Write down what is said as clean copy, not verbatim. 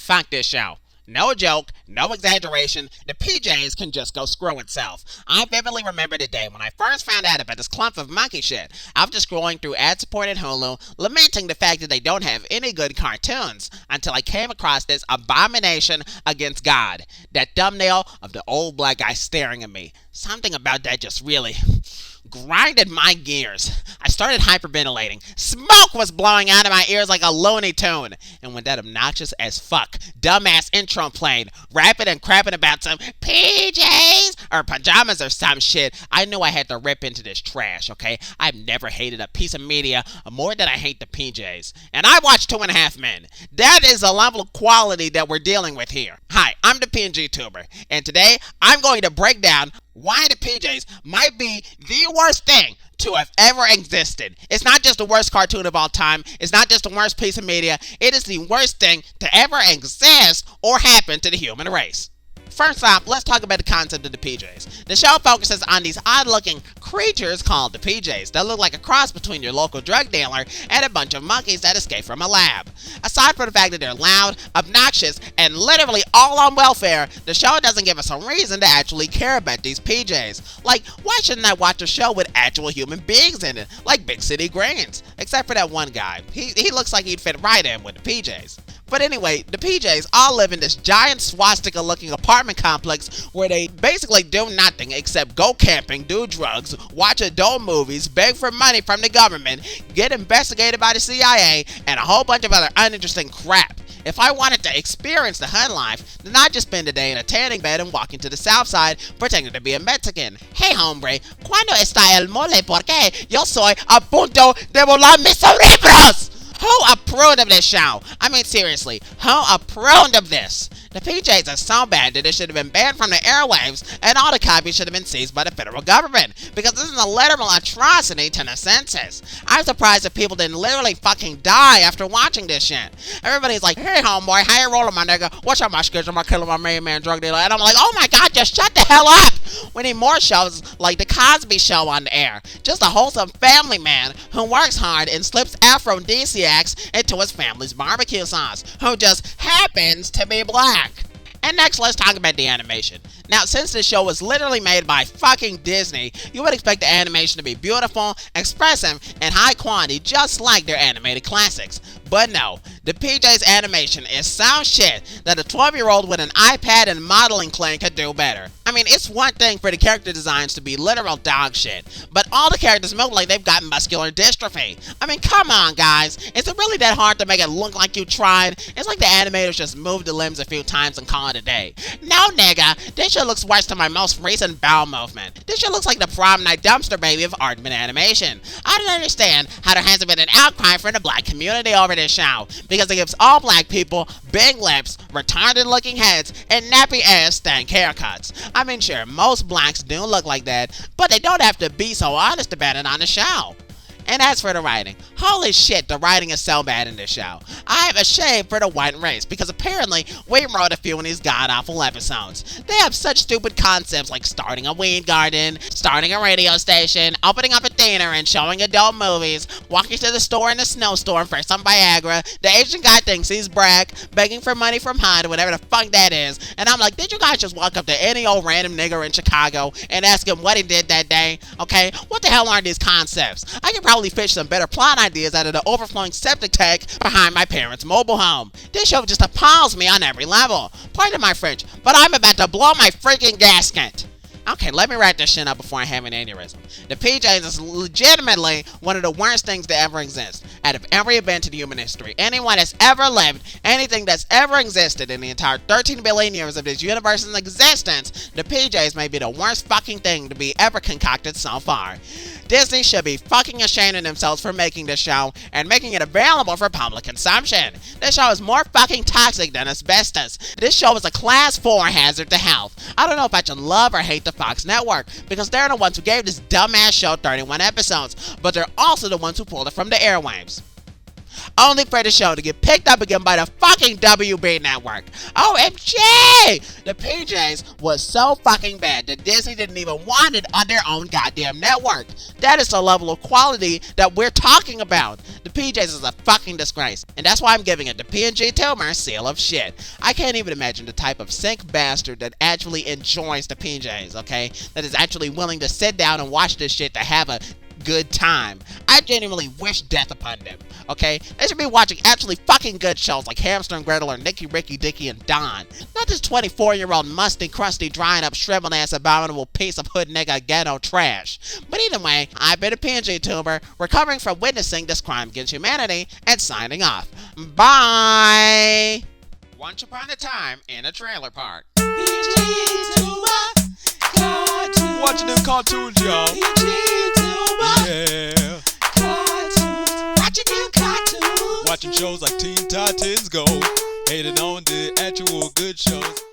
fuck this show. No joke, no exaggeration, the PJs can just go screw itself. I vividly remember the day when I first found out about this clump of monkey shit. I was just scrolling through ad-supported Hulu, lamenting the fact that they don't have any good cartoons, until I came across this abomination against God. That thumbnail of the old black guy staring at me. Something about that just really grinded my gears. I started hyperventilating. Smoke was blowing out of my ears like a Looney Tune. And when that obnoxious as fuck, dumbass intro played, rapping and crapping about some PJs or pajamas or some shit, I knew I had to rip into this trash, okay? I've never hated a piece of media more than I hate the PJs. And I watched 2.5 Men. That is the level of quality that we're dealing with here. Hi, I'm the PNG Tuber, and today I'm going to break down why the PJs might be the worst thing to have ever existed. It's not just the worst cartoon of all time. It's not just the worst piece of media. It is the worst thing to ever exist or happen to the human race. First off, let's talk about the concept of the PJs. The show focuses on these odd-looking creatures called the PJs that look like a cross between your local drug dealer and a bunch of monkeys that escape from a lab. Aside from the fact that they're loud, obnoxious, and literally all on welfare, the show doesn't give us a reason to actually care about these PJs. Like, why shouldn't I watch a show with actual human beings in it, like Big City Greens? Except for that one guy. He looks like he'd fit right in with the PJs. But anyway, the PJs all live in this giant swastika-looking apartment complex where they basically do nothing except go camping, do drugs, watch adult movies, beg for money from the government, get investigated by the CIA, and a whole bunch of other uninteresting crap. If I wanted to experience the HUD life, then I'd just spend a day in a tanning bed and walking to the south side pretending to be a Mexican. Hey hombre, ¿cuándo está el mole? Porque yo soy a punto de volar mis cerebros! Who approved of this show? I mean, seriously, who approved of this? The PJs are so bad that it should have been banned from the airwaves, and all the copies should have been seized by the federal government, because this is a literal atrocity to the senses. I'm surprised that people didn't literally fucking die after watching this shit. Everybody's like, hey homeboy, how you rolling, my nigga? What's up, my schedule? I'm killing my main man drug dealer. And I'm like, oh my god, just shut the hell up! We need more shows like The Cosby Show on the air. Just a wholesome family man who works hard and slips aphrodisiacs into his family's barbecue sauce, who just happens to be black. And next, let's talk about the animation. Now, since this show was literally made by fucking Disney, you would expect the animation to be beautiful, expressive, and high quality, just like their animated classics. But no, the PJ's animation is so shit that a 12-year-old with an iPad and modeling clay could do better. I mean, it's one thing for the character designs to be literal dog shit, but all the characters move like they've got muscular dystrophy. I mean, come on, guys. Is it really that hard to make it look like you tried? It's like the animators just moved the limbs a few times and call it a day. No, nigga, this shit looks worse than my most recent bowel movement. This shit looks like the prom night dumpster baby of Aardman animation. I don't understand how there hasn't been an outcry from the black community over this show, because it gives all black people big lips, retarded looking heads, and nappy ass stank haircuts. I mean, sure, most blacks do look like that, but they don't have to be so honest about it on the show. And as for the writing, holy shit, the writing is so bad in this show. I am ashamed for the white race, because apparently we wrote a few in these god-awful episodes. They have such stupid concepts like starting a weed garden, starting a radio station, opening up a theater and showing adult movies, walking to the store in a snowstorm for some Viagra, the Asian guy thinks he's Brack, begging for money from HUD, whatever the fuck that is, and I'm like, did you guys just walk up to any old random nigger in Chicago and ask him what he did that day? Okay, what the hell are these concepts? I can probably fish some better plot ideas out of the overflowing septic tank behind my parents' mobile home. This show just appalls me on every level. Pardon my French, but I'm about to blow my freaking gasket. Okay, let me wrap this shit up before I have an aneurysm. The PJs is legitimately one of the worst things to ever exist. Out of every event in human history, anyone that's ever lived, anything that's ever existed in the entire 13 billion years of this universe's existence, the PJs may be the worst fucking thing to be ever concocted so far. Disney should be fucking ashamed of themselves for making this show and making it available for public consumption. This show is more fucking toxic than asbestos. This show is a class 4 hazard to health. I don't know if I should love or hate the Fox Network, because they're the ones who gave this dumbass show 31 episodes, but they're also the ones who pulled it from the airwaves. only for the show to get picked up again by the fucking WB network. OMG! The PJs was so fucking bad that Disney didn't even want it on their own goddamn network. That is the level of quality that we're talking about. The PJs is a fucking disgrace, and that's why I'm giving it the PNG Tumor seal of shit. I can't even imagine the type of sick bastard that actually enjoys the PJs, okay? That is actually willing to sit down and watch this shit to have a good time. I genuinely wish death upon them, okay? They should be watching actually fucking good shows like Hamster and Gretel or Nicky, Ricky, Dicky, and Don. Not this 24-year-old musty, crusty, drying up, shriveled ass, abominable piece of hood nigga ghetto trash. But either way, I've been a PNG tuber, recovering from witnessing this crime against humanity, and signing off. Bye! Once upon a time in a trailer park. Watching them cartoons, y'all. Yeah. Watching shows like Teen Titans Go. Hating on the actual good shows.